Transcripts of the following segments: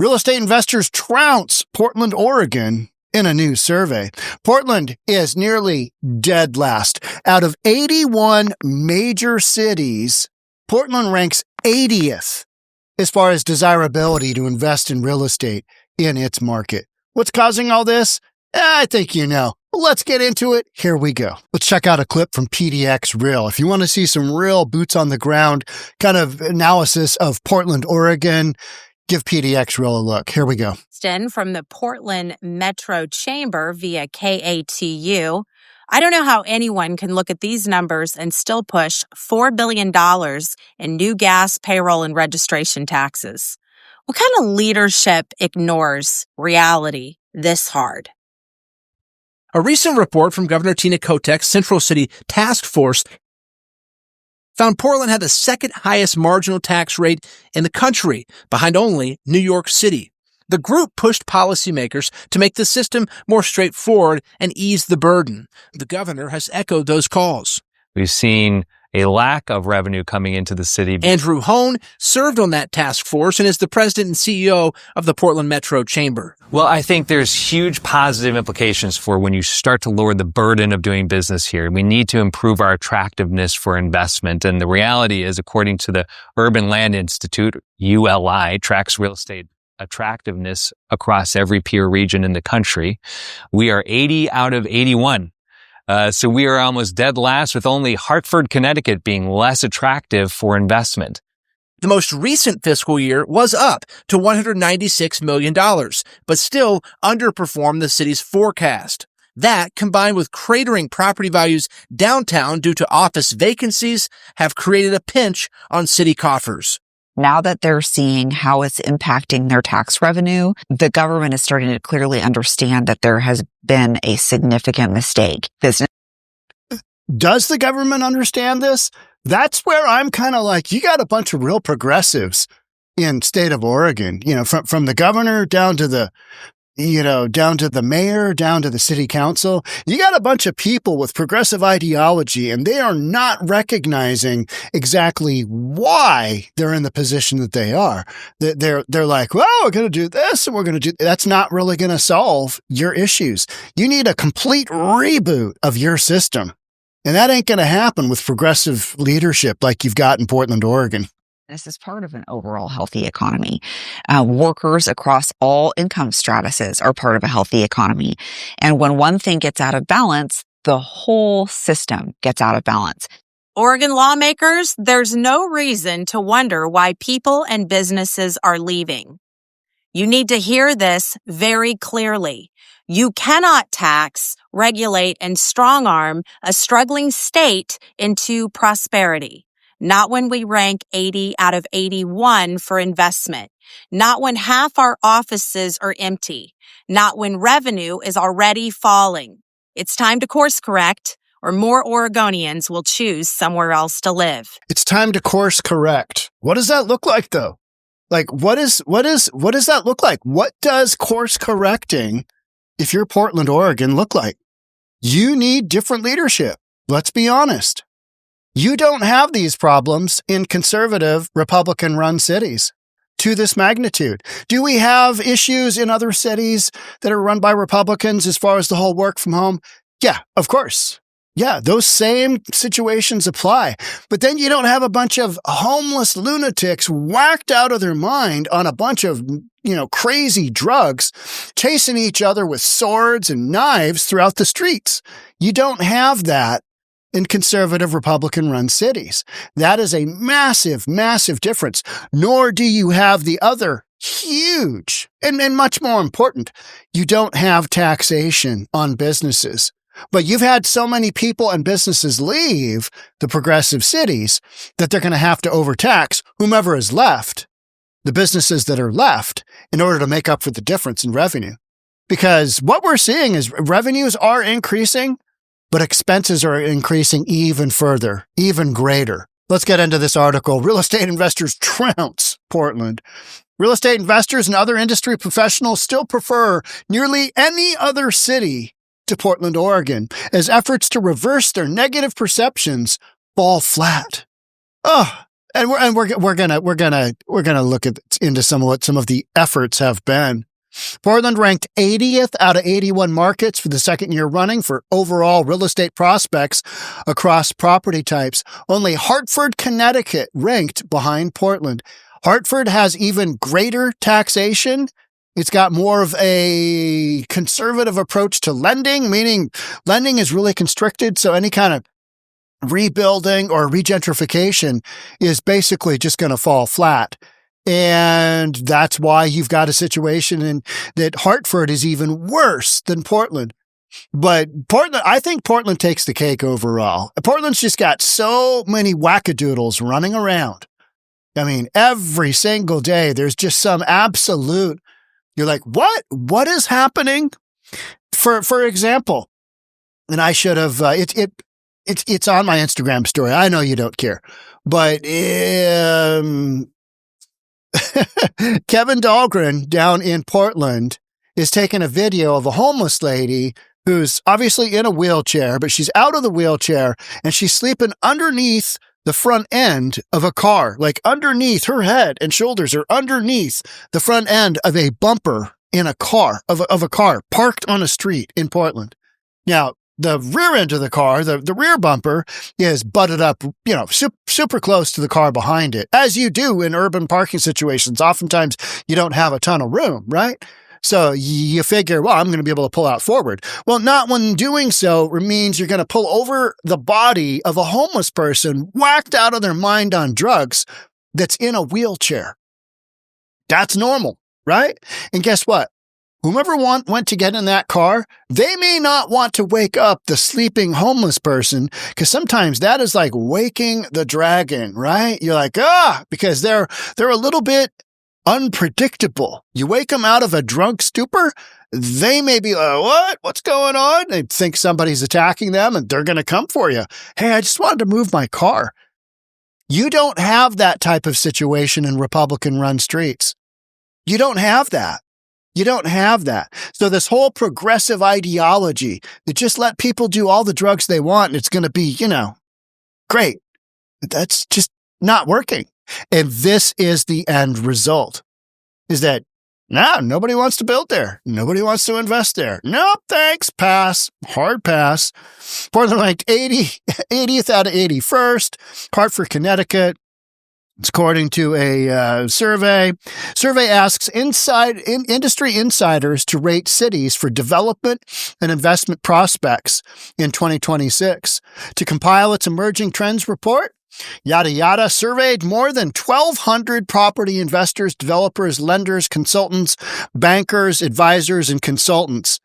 Real estate investors trounce Portland, Oregon in a new survey. Portland is nearly dead last. Out of 81 major cities, Portland ranks 80th as far as desirability to invest in real estate in its market. What's causing all this? I think you know. Let's get into it. Here we go. Let's check out a clip from PDX Real. If you want to see some real boots on the ground kind of analysis of Portland, Oregon, give PDX Real a look. Here we go. From the Portland Metro Chamber via KATU. I don't know how anyone can look at these numbers and still push $4 billion in new gas, payroll, and registration taxes. What kind of leadership ignores reality this hard? A recent report from Governor Tina Kotek's Central City Task Force found Portland had the second highest marginal tax rate in the country, behind only New York City. The group pushed policymakers to make the system more straightforward and ease the burden. The governor has echoed those calls. We've seen a lack of revenue coming into the city. Andrew Hone served on that task force and is the president and CEO of the Portland Metro Chamber. Well, I think there's huge positive implications for when you start to lower the burden of doing business here. We need to improve our attractiveness for investment. And the reality is, according to the Urban Land Institute, ULI, tracks real estate attractiveness across every peer region in the country. We are 80 out of 81. So we are almost dead last, with only Hartford, Connecticut being less attractive for investment. The most recent fiscal year was up to $196 million, but still underperformed the city's forecast. That, combined with cratering property values downtown due to office vacancies, have created a pinch on city coffers. Now that they're seeing how it's impacting their tax revenue, the government is starting to clearly understand that there has been a significant mistake. Does the government understand this? That's where I'm kind of like, you got a bunch of real progressives in state of Oregon, from the governor down to the mayor, down to the city council. You got a bunch of people with progressive ideology, and they are not recognizing exactly why they're in the position that they are. They're like, well, we're going to do this and we're going to do, that's not really going to solve your issues. You need a complete reboot of your system. And that ain't going to happen with progressive leadership like you've got in Portland, Oregon. This is part of an overall healthy economy. Workers across all income stratuses are part of a healthy economy. And when one thing gets out of balance, the whole system gets out of balance. Oregon lawmakers, there's no reason to wonder why people and businesses are leaving. You need to hear this very clearly. You cannot tax, regulate, and strong-arm a struggling state into prosperity. Not when we rank 80 out of 81 for investment. Not when half our offices are empty. Not when revenue is already falling. It's time to course correct, or more Oregonians will choose somewhere else to live. It's time to course correct. What does that look like, though? Like, what does that look like? What does course correcting, if you're Portland, Oregon, look like? You need different leadership. Let's be honest. You don't have these problems in conservative Republican-run cities to this magnitude. Do we have issues in other cities that are run by Republicans as far as the whole work from home? Yeah, of course. Yeah, those same situations apply. But then you don't have a bunch of homeless lunatics whacked out of their mind on a bunch of, crazy drugs, chasing each other with swords and knives throughout the streets. You don't have that in conservative Republican-run cities. That is a massive, massive difference. Nor do you have the other huge, and much more important, you don't have taxation on businesses. But you've had so many people and businesses leave the progressive cities that they're going to have to overtax whomever is left, the businesses that are left, in order to make up for the difference in revenue. Because what we're seeing is revenues are increasing, but expenses are increasing even further, even greater. Let's get into this article. Real estate investors trounce Portland. Real estate investors and other industry professionals still prefer nearly any other city to Portland, Oregon, as efforts to reverse their negative perceptions fall flat. And we're gonna look into some of the efforts have been. Portland ranked 80th out of 81 markets for the second year running for overall real estate prospects across property types. Only Hartford, Connecticut ranked behind Portland. Hartford has even greater taxation. It's got more of a conservative approach to lending, meaning lending is really constricted. So any kind of rebuilding or regentrification is basically just going to fall flat. And that's why you've got a situation that Hartford is even worse than Portland. But I think Portland takes the cake overall. Portland's just got so many wackadoodles running around. I mean, every single day, there's just some absolute, you're like, what is happening? For example, and I should have, it's on my Instagram story. I know you don't care, but, Kevin Dahlgren down in Portland is taking a video of a homeless lady who's obviously in a wheelchair, but she's out of the wheelchair and she's sleeping underneath the front end of a car, like underneath her head and shoulders are underneath the front end of a bumper in a car, of a car parked on a street in Portland. Now, the rear end of the car, the rear bumper is butted up, super close to the car behind it, as you do in urban parking situations. Oftentimes you don't have a ton of room, right? So you figure, well, I'm going to be able to pull out forward. Well, not when doing so means you're going to pull over the body of a homeless person whacked out of their mind on drugs that's in a wheelchair. That's normal, right? And guess what? Whomever went to get in that car, they may not want to wake up the sleeping homeless person, because sometimes that is like waking the dragon, right? You're like, because they're a little bit unpredictable. You wake them out of a drunk stupor, they may be like, what's going on? They think somebody's attacking them and they're going to come for you. Hey, I just wanted to move my car. You don't have that type of situation in Republican-run streets. You don't have that. You don't have that. So this whole progressive ideology that just let people do all the drugs they want and it's going to be, great. That's just not working. And this is the end result, is that nobody wants to build there. Nobody wants to invest there. Nope, thanks, pass, hard pass. Portland ranked 80th out of 81st. Hartford, Connecticut. It's according to a survey. Survey asks industry insiders to rate cities for development and investment prospects in 2026. To compile its emerging trends report, 𝗪𝗪𝗪 surveyed more than 1,200 property investors, developers, lenders, consultants, bankers, advisors, and consultants.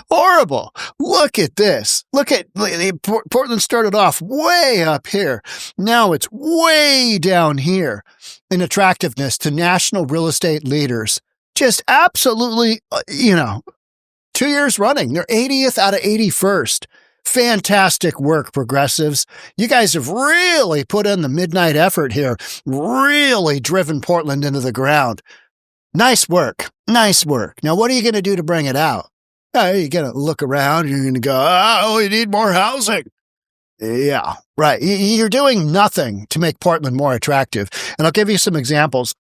Horrible. Look at this. Portland started off way up here. Now it's way down here in attractiveness to national real estate leaders. Just absolutely, 2 years running. They're 80th out of 81st. Fantastic work, progressives. You guys have really put in the midnight effort here, really driven Portland into the ground. Nice work. Nice work. Now, what are you going to do to bring it out? You're going to look around. You're going to go, we need more housing. Yeah, right. You're doing nothing to make Portland more attractive. And I'll give you some examples.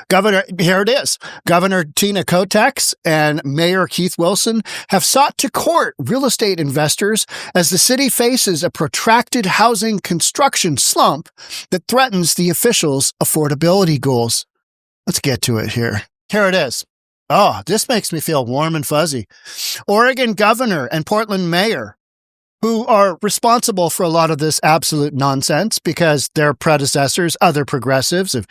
Here it is. Governor Tina Kotex and Mayor Keith Wilson have sought to court real estate investors as the city faces a protracted housing construction slump that threatens the officials' affordability goals. Let's get to it here. Here it is. Oh, this makes me feel warm and fuzzy. Oregon governor and Portland mayor, who are responsible for a lot of this absolute nonsense because their predecessors, other progressives, have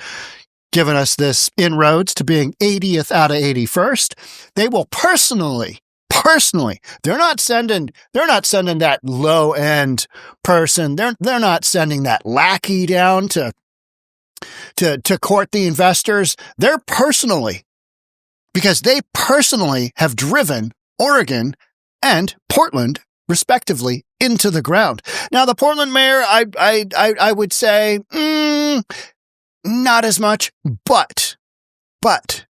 given us this inroads to being 80th out of 81st. They will personally, they're not sending that low end person. They're not sending that lackey down to court the investors. They're because they personally have driven Oregon and Portland, respectively, into the ground. Now, the Portland mayor, I would say, not as much, but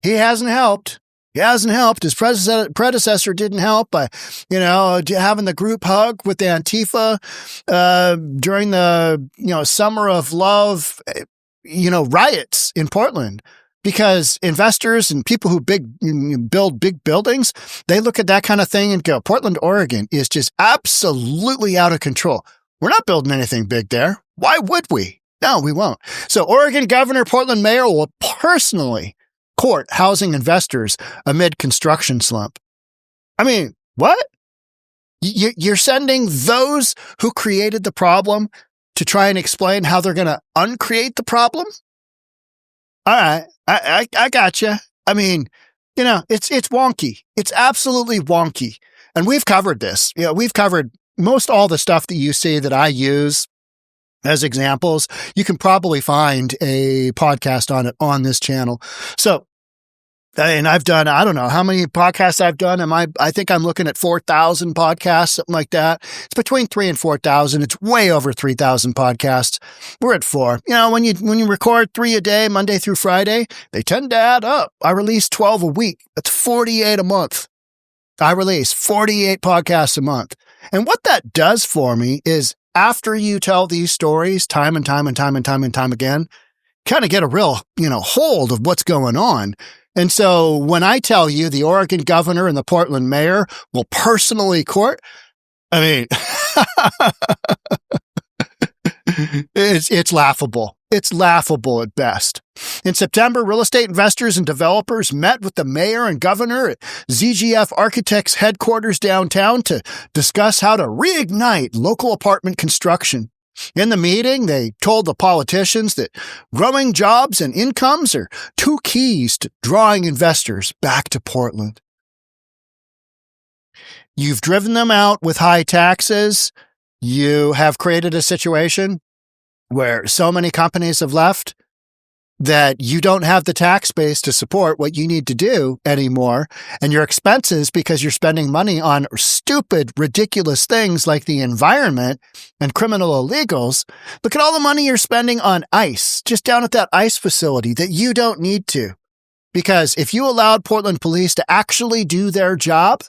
he hasn't helped. He hasn't helped. His predecessor didn't help by, having the group hug with the Antifa during the, Summer of Love, riots in Portland. Because investors and people who build big buildings, they look at that kind of thing and go, Portland, Oregon is just absolutely out of control. We're not building anything big there. Why would we? No, we won't. So Oregon Governor, Portland Mayor will personally court housing investors amid construction slump. I mean, what? You're sending those who created the problem to try and explain how they're going to uncreate the problem? All right, I gotcha. I mean, it's wonky. It's absolutely wonky. And we've covered this. We've covered most all the stuff that you see that I use as examples. You can probably find a podcast on it on this channel. So, and I've done, I don't know how many podcasts I've done. I think I'm looking at 4,000 podcasts, something like that. It's between 3,000 and 4,000. It's way over 3,000 podcasts. We're at 4. When you record 3 a day, Monday through Friday, they tend to add up. I release 12 a week. That's 48 a month. I release 48 podcasts a month. And what that does for me is after you tell these stories time and time again, kind of get a real, hold of what's going on. And so when I tell you the Oregon governor and the Portland mayor will personally court, I mean, it's laughable. It's laughable at best. In September, real estate investors and developers met with the mayor and governor at 𝗣𝗥𝗘𝗠𝗜𝗨𝗠 headquarters downtown to discuss how to reignite local apartment construction. In the meeting, they told the politicians that growing jobs and incomes are 2 keys to drawing investors back to Portland. You've driven them out with high taxes. You have created a situation where so many companies have left that you don't have the tax base to support what you need to do anymore. And your expenses, because you're spending money on stupid, ridiculous things like the environment and criminal illegals. Look at all the money you're spending on ICE, just down at that ICE facility that you don't need to. Because if you allowed Portland police to actually do their job,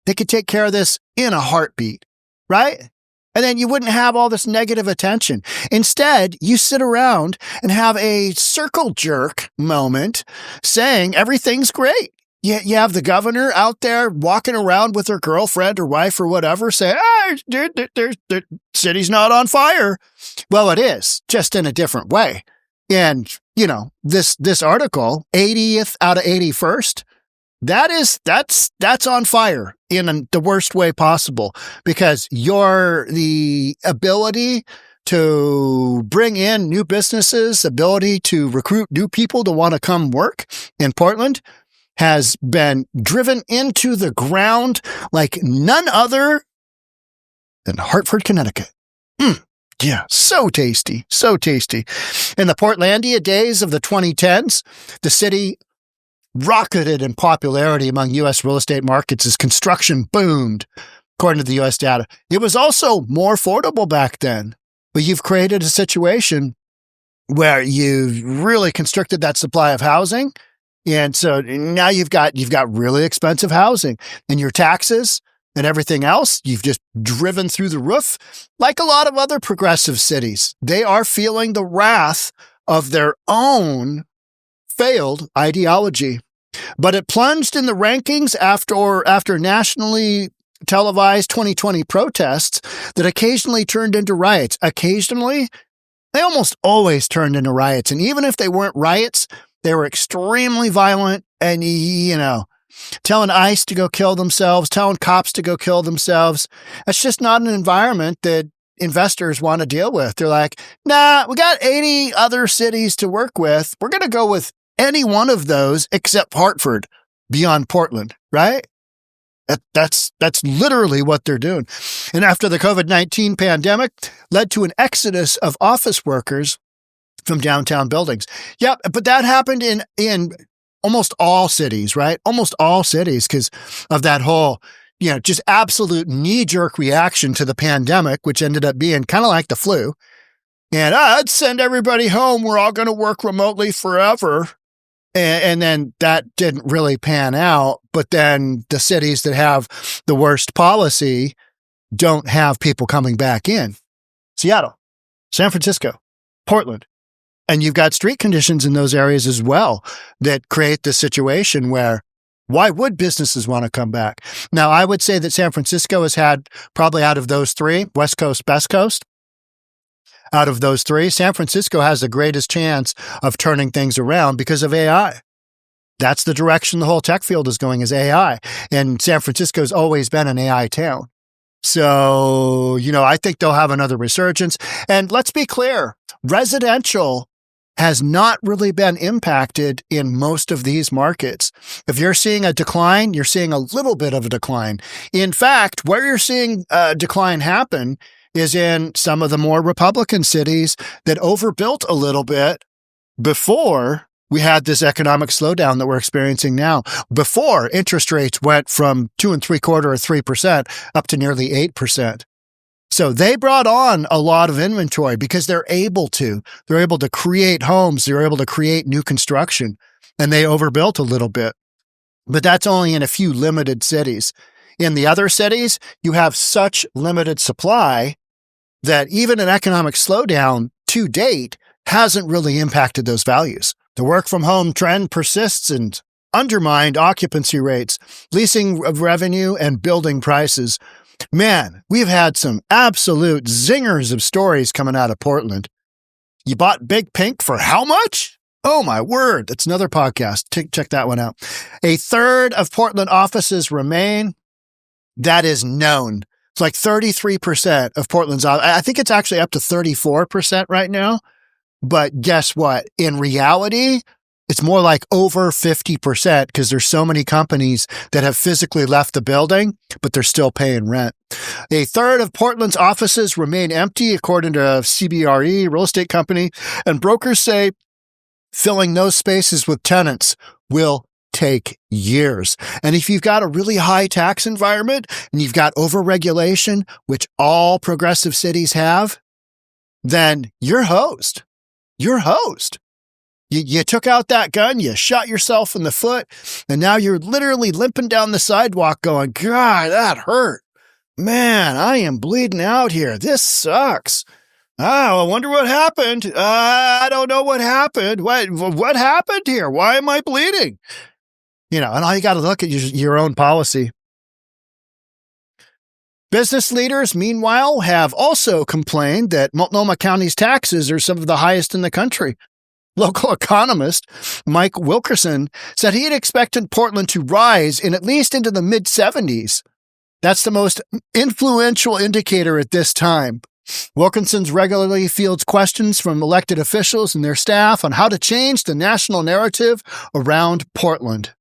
they could take care of this in a heartbeat, right? And then you wouldn't have all this negative attention. Instead, you sit around and have a circle jerk moment saying everything's great. You have the governor out there walking around with her girlfriend or wife or whatever saying, the city's not on fire. Well, it is, just in a different way. And, this article, 80th out of 81st, that's on fire in the worst way possible, because the ability to bring in new businesses, ability to recruit new people to want to come work in Portland has been driven into the ground like none other than Hartford, Connecticut. Yeah, so tasty, so tasty. In the Portlandia days of the 2010s, the city rocketed in popularity among U.S. real estate markets as construction boomed, according to the U.S. data. It was also more affordable back then, but you've created a situation where you've really constricted that supply of housing. And so now you've got really expensive housing, and your taxes and everything else, you've just driven through the roof. Like a lot of other progressive cities, they are feeling the wrath of their own failed ideology. But it plunged in the rankings after nationally televised 2020 protests that occasionally turned into riots. Occasionally, they almost always turned into riots. And even if they weren't riots, they were extremely violent and, telling ICE to go kill themselves, telling cops to go kill themselves. That's just not an environment that investors want to deal with. They're like, nah, we got 80 other cities to work with. We're going to go with any one of those except Hartford beyond Portland, right? That's literally what they're doing. And after the COVID-19 pandemic led to an exodus of office workers from downtown buildings. Yeah, but that happened in almost all cities, right? Almost all cities, because of that whole, just absolute knee-jerk reaction to the pandemic, which ended up being kind of like the flu. And I'd send everybody home. We're all going to work remotely forever. And then that didn't really pan out. But then the cities that have the worst policy don't have people coming back in. Seattle, San Francisco, Portland. And you've got street conditions in those areas as well that create the situation where why would businesses want to come back? Now, I would say that San Francisco has had probably out of those three, West Coast, Best Coast, out of those three, San Francisco has the greatest chance of turning things around because of AI. That's the direction the whole tech field is going, is AI. And San Francisco's always been an AI town. So, I think they'll have another resurgence. And let's be clear, residential has not really been impacted in most of these markets. If you're seeing a decline, you're seeing a little bit of a decline. In fact, where you're seeing a decline happen is in some of the more Republican cities that overbuilt a little bit before we had this economic slowdown that we're experiencing now, before interest rates went from 2.75% or 3% up to nearly 8%. So they brought on a lot of inventory because they're able to. They're able to create homes. They're able to create new construction, and they overbuilt a little bit. But that's only in a few limited cities. In the other cities, you have such limited supply that even an economic slowdown to date hasn't really impacted those values. The work from home trend persists and undermined occupancy rates, leasing revenue, and building prices. Man, we've had some absolute zingers of stories coming out of Portland. You bought Big Pink for how much? Oh my word. That's another podcast. Check that one out. A third of Portland offices remain. That is known. It's like 33% of Portland's, I think it's actually up to 34% right now. But guess what? In reality, it's more like over 50% because there's so many companies that have physically left the building, but they're still paying rent. A third of Portland's offices remain empty, according to CBRE, real estate company, and brokers say filling those spaces with tenants will take years. And if you've got a really high tax environment and you've got overregulation, which all progressive cities have, then you're hosed. You're hosed. You took out that gun, you shot yourself in the foot, and now you're literally limping down the sidewalk going, God, that hurt. Man, I am bleeding out here. This sucks. Oh, I wonder what happened. I don't know what happened. What happened here? Why am I bleeding? And all you got to look at your own policy. Business leaders, meanwhile, have also complained that Multnomah County's taxes are some of the highest in the country. Local economist Mike Wilkerson said he had expected Portland to rise in at least into the mid-70s. That's the most influential indicator at this time. Wilkinson regularly fields questions from elected officials and their staff on how to change the national narrative around Portland.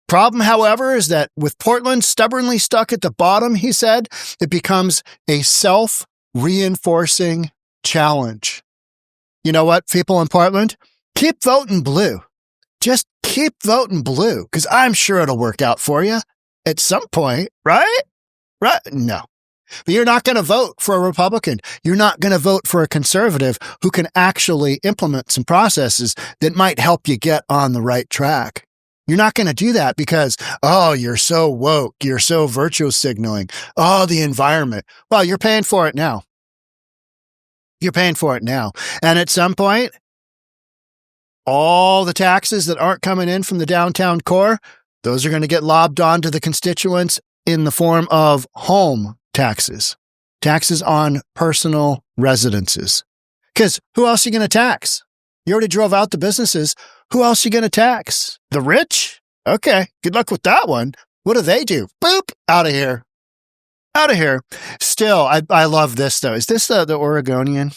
Problem, however, is that with Portland stubbornly stuck at the bottom, he said, it becomes a self-reinforcing challenge. You know what, people in Portland? Keep voting blue. Just keep voting blue, because I'm sure it'll work out for you at some point, right? Right? No. But you're not going to vote for a Republican. You're not going to vote for a conservative who can actually implement some processes that might help you get on the right track. You're not going to do that because, oh, you're so woke. You're so virtue signaling. Oh, the environment. Well, you're paying for it now. You're paying for it now. And at some point, all the taxes that aren't coming in from the downtown core, those are going to get lobbed onto the constituents in the form of home taxes, taxes on personal residences. Because who else are you going to tax? You already drove out the businesses. Who else are you going to tax? The rich? Okay, good luck with that one. What do they do? Boop, out of here. Out of here. Still, I love this, though. Is this the Oregonian?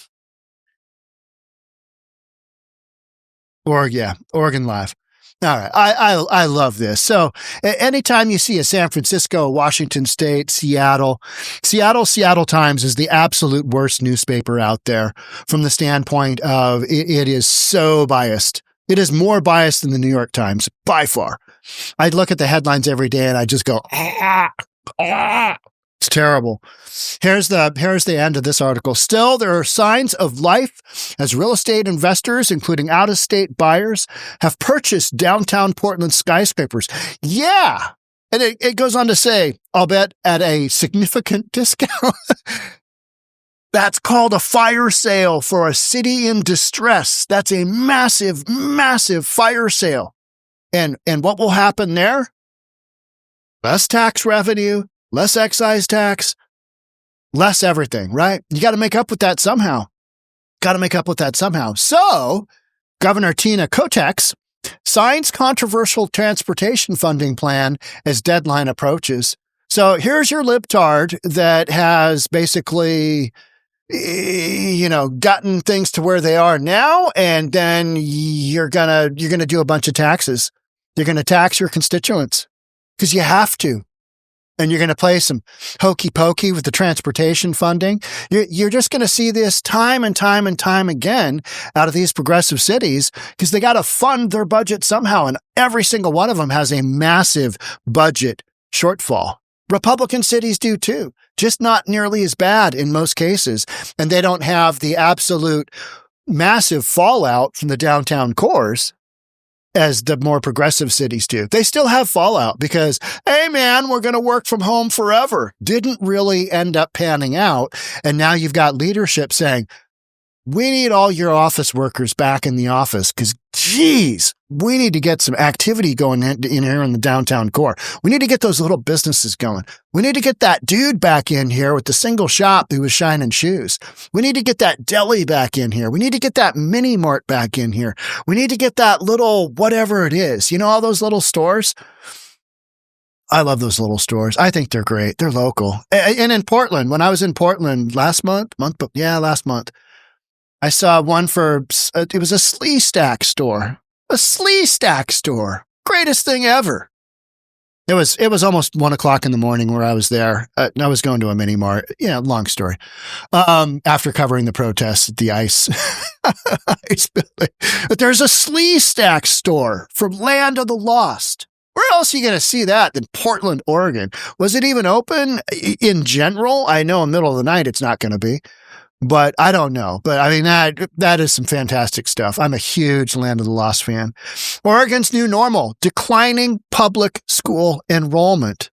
Oregon Live. All right, I love this. So anytime you see a San Francisco, Washington State, Seattle Times is the absolute worst newspaper out there from the standpoint of it is so biased. It is more biased than the New York Times, by far. I'd look at the headlines every day and I just go, It's terrible. Here's the end of this article. Still, there are signs of life as real estate investors, including out-of-state buyers, have purchased downtown Portland skyscrapers. Yeah. And it goes on to say, I'll bet at a significant discount. That's called a fire sale for a city in distress. That's a massive, massive fire sale. And what will happen there? Less tax revenue, less excise tax, less everything, right? You got to make up with that somehow. So, Governor 𝗪𝗏𝗧𝗛𝗏 signs controversial transportation funding plan as deadline approaches. So here's your libtard that has basically, gotten things to where they are now, and then you're gonna do a bunch of taxes. You're gonna tax your constituents because you have to. And you're going to play some hokey pokey with the transportation funding. You're just going to see this time and time and time again out of these progressive cities because they got to fund their budget somehow. And every single one of them has a massive budget shortfall. Republican cities do too, just not nearly as bad in most cases. And they don't have the absolute massive fallout from the downtown cores as the more progressive cities do. They still have fallout because, hey man, we're going to work from home forever. Didn't really end up panning out. And now you've got leadership saying, we need all your office workers back in the office because, geez, we need to get some activity going in here in the downtown core. We need to get those little businesses going. We need to get that dude back in here with the single shop who was shining shoes. We need to get that deli back in here. We need to get that mini mart back in here. We need to get that little whatever it is. All those little stores? I love those little stores. I think they're great. They're local. And in Portland, when I was in Portland last month, I saw one it was a Slee Stack store. A Slee Stack store. Greatest thing ever. It was almost 1:00 in the morning where I was there. I was going to a mini mart. Long story. After covering the protests at the ice building. But there's a Slee Stack store from Land of the Lost. Where else are you going to see that than Portland, Oregon? Was it even open in general? I know in the middle of the night it's not going to be. But I don't know. But I mean, that is some fantastic stuff. I'm a huge Land of the Lost fan. Oregon's new normal, declining public school enrollment.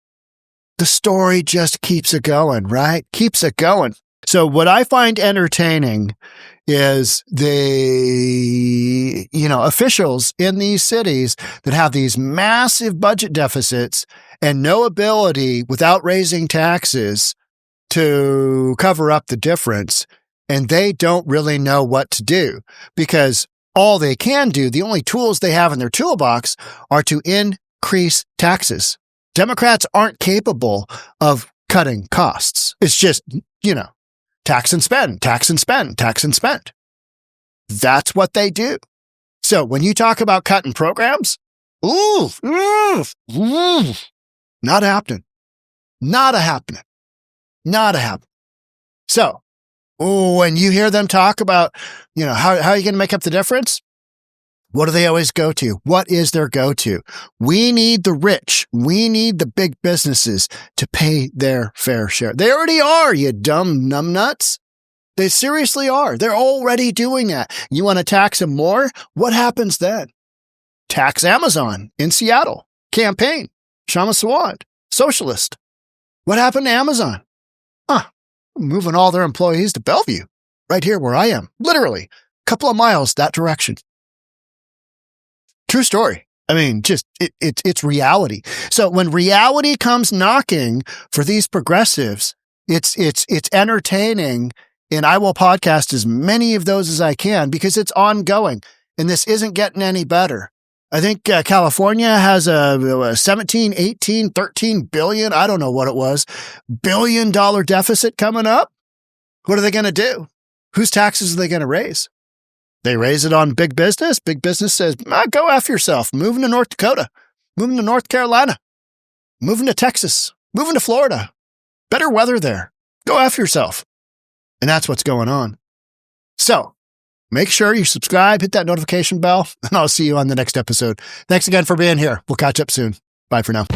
The story just keeps it going, right? Keeps it going. So what I find entertaining is the, officials in these cities that have these massive budget deficits and no ability without raising taxes to cover up the difference, and they don't really know what to do because all they can do, the only tools they have in their toolbox are to increase taxes. Democrats aren't capable of cutting costs. It's just, tax and spend, tax and spend, tax and spend. That's what they do. So when you talk about cutting programs, not happening. Not a happening. So, when you hear them talk about, how are you going to make up the difference? What do they always go to? What is their go-to? We need the rich. We need the big businesses to pay their fair share. They already are, you dumb numbnuts. They seriously are. They're already doing that. You want to tax them more? What happens then? Tax Amazon in Seattle. Campaign. Kshama Sawant. Socialist. What happened to Amazon? Moving all their employees to Bellevue, right here where I am. Literally, a couple of miles that direction. True story. I mean, just it's reality. So when reality comes knocking for these progressives, it's entertaining, and I will podcast as many of those as I can because it's ongoing, and this isn't getting any better. I think California has a 17, 18, 13 billion, I don't know what it was, $1 billion deficit coming up. What are they going to do? Whose taxes are they going to raise? They raise it on big business. Big business says, go F yourself. Moving to North Dakota, moving to North Carolina, moving to Texas, moving to Florida. Better weather there. Go F yourself. And that's what's going on. So, make sure you subscribe, hit that notification bell, and I'll see you on the next episode. Thanks again for being here. We'll catch up soon. Bye for now.